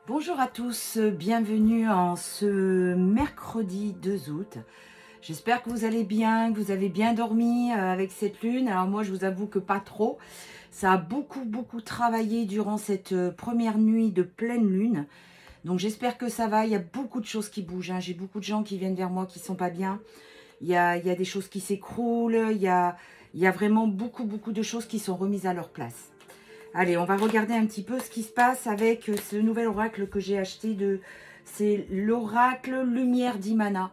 Bonjour à tous, bienvenue en ce mercredi 2 août. J'espère que vous allez bien, que vous avez bien dormi avec cette lune. Alors moi, je vous avoue que pas trop. Ça a beaucoup travaillé durant cette première nuit de pleine lune. Donc j'espère que ça va. Il y a beaucoup de choses qui bougent, hein. J'ai beaucoup de gens qui viennent vers moi qui sont pas bien. Il y a des choses qui s'écroulent. Il y a vraiment beaucoup de choses qui sont remises à leur place. Allez, on va regarder un petit peu ce qui se passe avec ce nouvel oracle que j'ai acheté. C'est l'oracle Lumière d'Imana.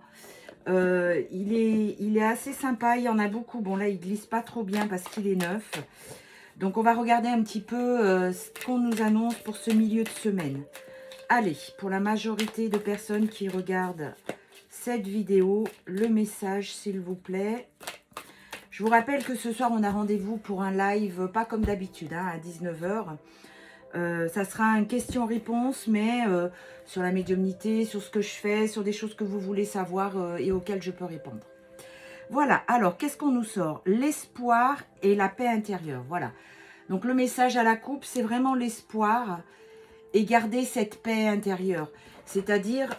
Il est assez sympa, il y en a beaucoup. Bon là, il glisse pas trop bien parce qu'il est neuf. Donc on va regarder un petit peu ce qu'on nous annonce pour ce milieu de semaine. Allez, pour la majorité de personnes qui regardent cette vidéo, le message s'il vous plaît. Je vous rappelle que ce soir, on a rendez-vous pour un live, pas comme d'habitude, hein, à 19 h. Ça sera une question-réponse, mais sur la médiumnité, sur ce que je fais, sur des choses que vous voulez savoir et auxquelles je peux répondre. Voilà, alors, qu'est-ce qu'on nous sort? L'espoir et la paix intérieure, voilà. Donc, le message à la coupe, c'est vraiment l'espoir et garder cette paix intérieure. C'est-à-dire,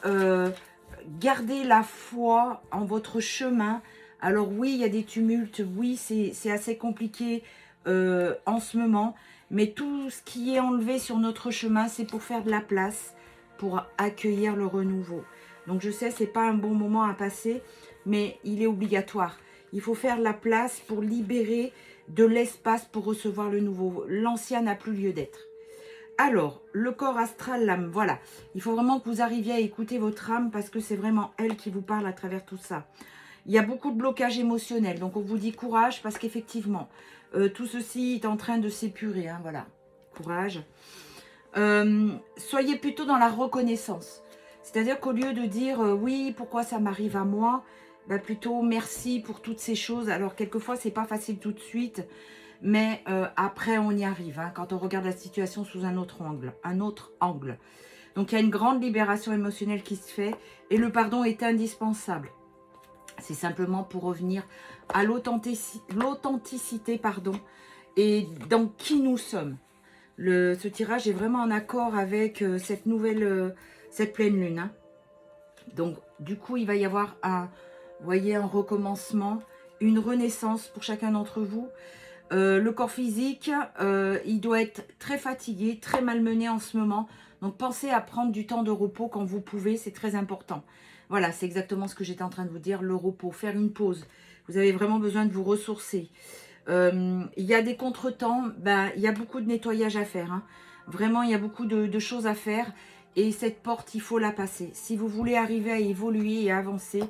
garder la foi en votre chemin. Alors oui, il y a des tumultes, oui, c'est assez compliqué en ce moment, mais tout ce qui est enlevé sur notre chemin, c'est pour faire de la place, pour accueillir le renouveau. Donc je sais, c'est pas un bon moment à passer, mais il est obligatoire. Il faut faire de la place pour libérer de l'espace pour recevoir le nouveau. L'ancien n'a plus lieu d'être. Alors, le corps astral, l'âme, voilà. Il faut vraiment que vous arriviez à écouter votre âme parce que c'est vraiment elle qui vous parle à travers tout ça. Il y a beaucoup de blocages émotionnels, donc on vous dit courage parce qu'effectivement, tout ceci est en train de s'épurer, hein, voilà. Courage. Soyez plutôt dans la reconnaissance. C'est-à-dire qu'au lieu de dire oui, pourquoi ça m'arrive à moi, bah plutôt merci pour toutes ces choses. Alors quelquefois, c'est pas facile tout de suite. Mais après, on y arrive, hein, quand on regarde la situation sous un autre angle. Donc, il y a une grande libération émotionnelle qui se fait et le pardon est indispensable. C'est simplement pour revenir à l'authenticité, pardon, et dans qui nous sommes. Ce tirage est vraiment en accord avec cette pleine lune, hein. Donc, du coup, il va y avoir vous voyez, un recommencement, une renaissance pour chacun d'entre vous. Le corps physique, il doit être très fatigué, très malmené en ce moment. Donc, pensez à prendre du temps de repos quand vous pouvez, c'est très important. Voilà, c'est exactement ce que j'étais en train de vous dire, le repos, faire une pause. Vous avez vraiment besoin de vous ressourcer. Il y a des contretemps, il y a beaucoup de nettoyage à faire, hein. Vraiment, il y a beaucoup de choses à faire. Et cette porte, il faut la passer. Si vous voulez arriver à évoluer et à avancer,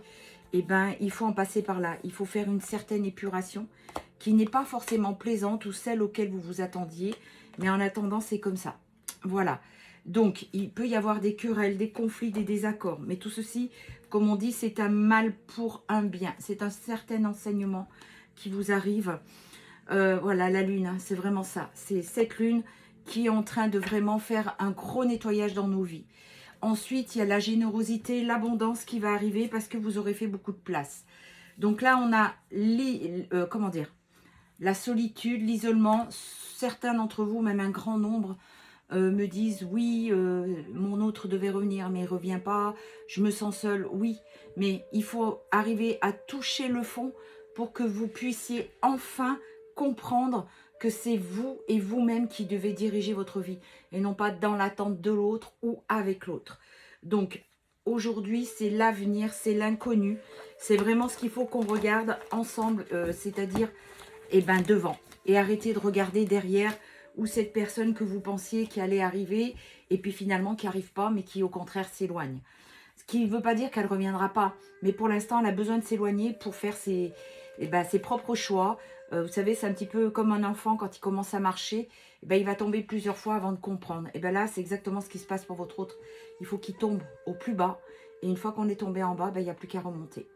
il faut en passer par là. Il faut faire une certaine épuration qui n'est pas forcément plaisante ou celle auquel vous vous attendiez. Mais en attendant, c'est comme ça. Voilà. Donc, il peut y avoir des querelles, des conflits, des désaccords. Mais tout ceci, comme on dit, c'est un mal pour un bien. C'est un certain enseignement qui vous arrive. Voilà, la lune, hein, c'est vraiment ça. C'est cette lune qui est en train de vraiment faire un gros nettoyage dans nos vies. Ensuite, il y a la générosité, l'abondance qui va arriver parce que vous aurez fait beaucoup de place. Donc là, on a la solitude, l'isolement. Certains d'entre vous, même un grand nombre, me disent oui, mon autre devait revenir, mais il ne revient pas. Je me sens seule, oui. Mais il faut arriver à toucher le fond pour que vous puissiez enfin comprendre que c'est vous et vous-même qui devez diriger votre vie et non pas dans l'attente de l'autre ou avec l'autre. Donc, aujourd'hui, c'est l'avenir, c'est l'inconnu. C'est vraiment ce qu'il faut qu'on regarde ensemble, c'est-à-dire devant. Et arrêtez de regarder derrière ou cette personne que vous pensiez qui allait arriver et puis finalement qui n'arrive pas, mais qui au contraire s'éloigne. Ce qui ne veut pas dire qu'elle ne reviendra pas, mais pour l'instant, elle a besoin de s'éloigner pour faire ses propres choix. Vous savez, c'est un petit peu comme un enfant quand il commence à marcher, il va tomber plusieurs fois avant de comprendre. Et là, c'est exactement ce qui se passe pour votre autre. Il faut qu'il tombe au plus bas, et une fois qu'on est tombé en bas, il n'y a plus qu'à remonter.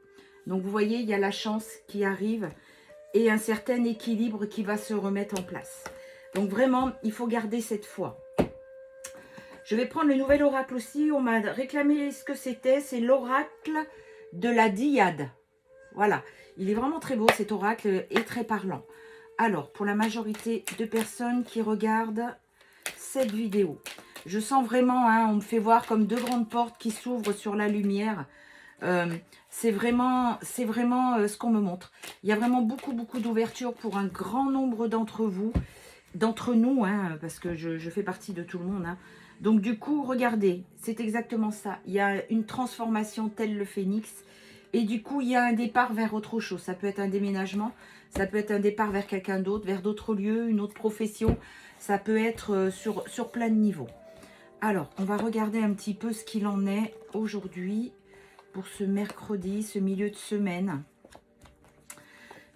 Donc vous voyez, il y a la chance qui arrive et un certain équilibre qui va se remettre en place. Donc vraiment, il faut garder cette foi. Je vais prendre le nouvel oracle aussi. On m'a réclamé ce que c'était. C'est l'oracle de la Dyade. Voilà. Il est vraiment très beau cet oracle et très parlant. Alors, pour la majorité de personnes qui regardent cette vidéo, Je sens vraiment, hein, on me fait voir comme deux grandes portes qui s'ouvrent sur la lumière. C'est vraiment ce qu'on me montre. Il y a vraiment beaucoup d'ouverture pour un grand nombre d'entre vous, d'entre nous, hein, parce que je fais partie de tout le monde. Hein. Donc du coup, regardez, c'est exactement ça. Il y a une transformation tel le phénix. Et du coup, il y a un départ vers autre chose. Ça peut être un déménagement, ça peut être un départ vers quelqu'un d'autre, vers d'autres lieux, une autre profession. Ça peut être sur plein de niveaux. Alors, on va regarder un petit peu ce qu'il en est aujourd'hui pour ce mercredi, ce milieu de semaine.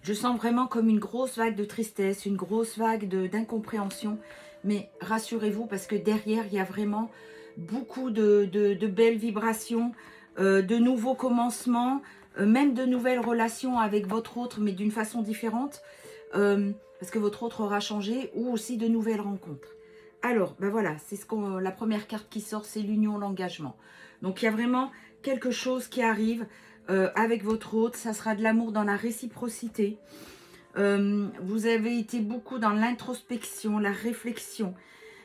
Je sens vraiment comme une grosse vague de tristesse, une grosse vague d'incompréhension. Mais rassurez-vous, parce que derrière, il y a vraiment beaucoup de belles vibrations, de nouveaux commencements, même de nouvelles relations avec votre autre, mais d'une façon différente, parce que votre autre aura changé, ou aussi de nouvelles rencontres. Alors, ben voilà, c'est la première carte qui sort, c'est l'union, l'engagement. Donc, il y a vraiment quelque chose qui arrive avec votre autre. Ça sera de l'amour dans la réciprocité. Vous avez été beaucoup dans l'introspection, la réflexion.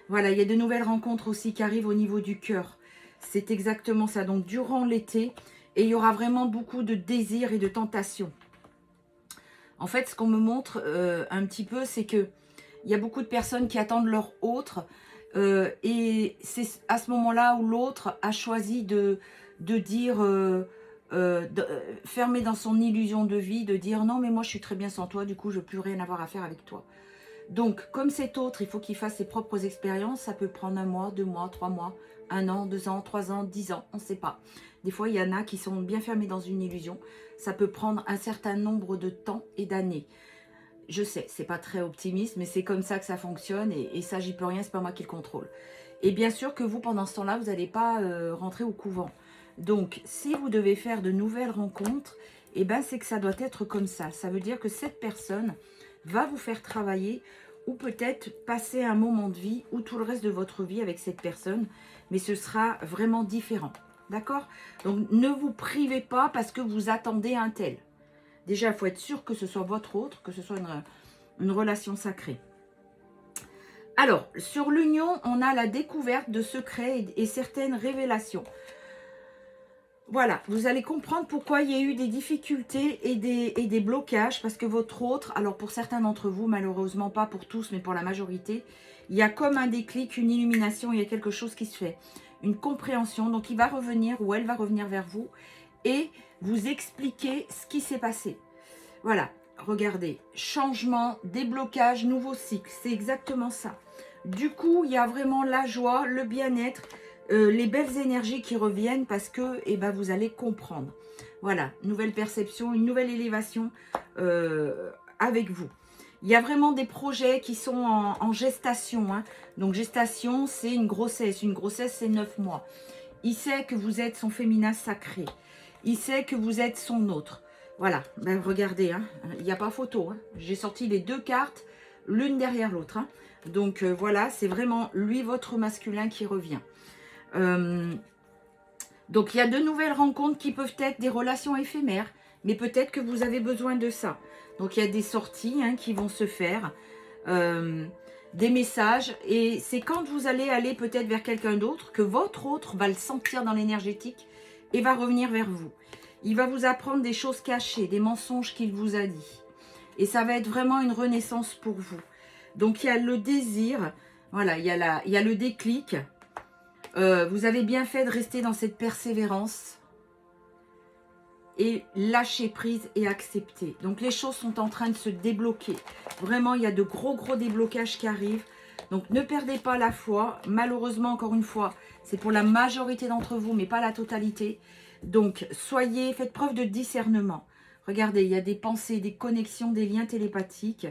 Voilà, il y a de nouvelles rencontres aussi qui arrivent au niveau du cœur. C'est exactement ça. Donc, durant l'été, et il y aura vraiment beaucoup de désirs et de tentations. En fait, ce qu'on me montre un petit peu, c'est que il y a beaucoup de personnes qui attendent leur autre. Et c'est à ce moment-là où l'autre a choisi de dire, fermer dans son illusion de vie, de dire non mais moi je suis très bien sans toi, du coup je veux plus rien avoir à faire avec toi. Donc comme cet autre, il faut qu'il fasse ses propres expériences, ça peut prendre 1 mois, 2 mois, 3 mois, 1 an, 2 ans, 3 ans, 10 ans, on ne sait pas. Des fois il y en a qui sont bien fermés dans une illusion, ça peut prendre un certain nombre de temps et d'années. Je sais, c'est pas très optimiste, mais c'est comme ça que ça fonctionne et ça, j'y peux rien, c'est pas moi qui le contrôle. Et bien sûr que vous, pendant ce temps-là, vous n'allez pas rentrer au couvent. Donc, si vous devez faire de nouvelles rencontres, eh ben, c'est que ça doit être comme ça. Ça veut dire que cette personne va vous faire travailler ou peut-être passer un moment de vie ou tout le reste de votre vie avec cette personne, mais ce sera vraiment différent. D'accord? Donc, ne vous privez pas parce que vous attendez un tel. Déjà, il faut être sûr que ce soit votre autre, que ce soit une relation sacrée. Alors, sur l'union, on a la découverte de secrets et certaines révélations. Voilà, vous allez comprendre pourquoi il y a eu des difficultés et des blocages, parce que votre autre, alors pour certains d'entre vous, malheureusement pas pour tous, mais pour la majorité, il y a comme un déclic, une illumination, il y a quelque chose qui se fait, une compréhension. Donc, il va revenir ou elle va revenir vers vous et vous expliquer ce qui s'est passé. Voilà, regardez, changement, déblocage, nouveau cycle, c'est exactement ça. Du coup, il y a vraiment la joie, le bien-être, les belles énergies qui reviennent parce que eh ben, vous allez comprendre. Voilà, nouvelle perception, une nouvelle élévation avec vous. Il y a vraiment des projets qui sont en gestation. Hein. Donc, gestation, c'est une grossesse. Une grossesse, c'est 9 mois. Il sait que vous êtes son féminin sacré. Il sait que vous êtes son autre. Voilà, ben regardez, hein, il n'y a pas photo. Hein. J'ai sorti les 2 cartes, l'une derrière l'autre. Hein. Donc voilà, c'est vraiment lui, votre masculin, qui revient. Donc il y a de nouvelles rencontres qui peuvent être des relations éphémères, mais peut-être que vous avez besoin de ça. Donc il y a des sorties hein, qui vont se faire, des messages, et c'est quand vous allez aller peut-être vers quelqu'un d'autre que votre autre va le sentir dans l'énergétique et va revenir vers vous. Il va vous apprendre des choses cachées, des mensonges qu'il vous a dit. Et ça va être vraiment une renaissance pour vous. Donc, il y a le désir. Voilà, il y a le déclic. Vous avez bien fait de rester dans cette persévérance. Et lâcher prise et accepter. Donc, les choses sont en train de se débloquer. Vraiment, il y a de gros déblocages qui arrivent. Donc, ne perdez pas la foi. Malheureusement, encore une fois, c'est pour la majorité d'entre vous, mais pas la totalité. Donc, faites preuve de discernement. Regardez, il y a des pensées, des connexions, des liens télépathiques.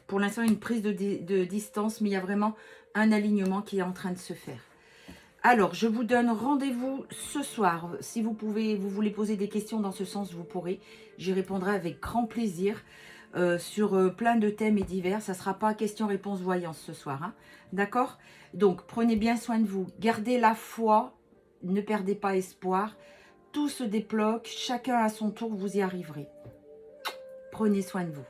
Pour l'instant, une prise de distance, mais il y a vraiment un alignement qui est en train de se faire. Alors, je vous donne rendez-vous ce soir. Si vous voulez poser des questions dans ce sens, vous pourrez. J'y répondrai avec grand plaisir sur plein de thèmes et divers. Ça ne sera pas question-réponse voyance ce soir. Hein. D'accord? Donc, prenez bien soin de vous. Gardez la foi. Ne perdez pas espoir. Tout se débloque, chacun à son tour, vous y arriverez. Prenez soin de vous.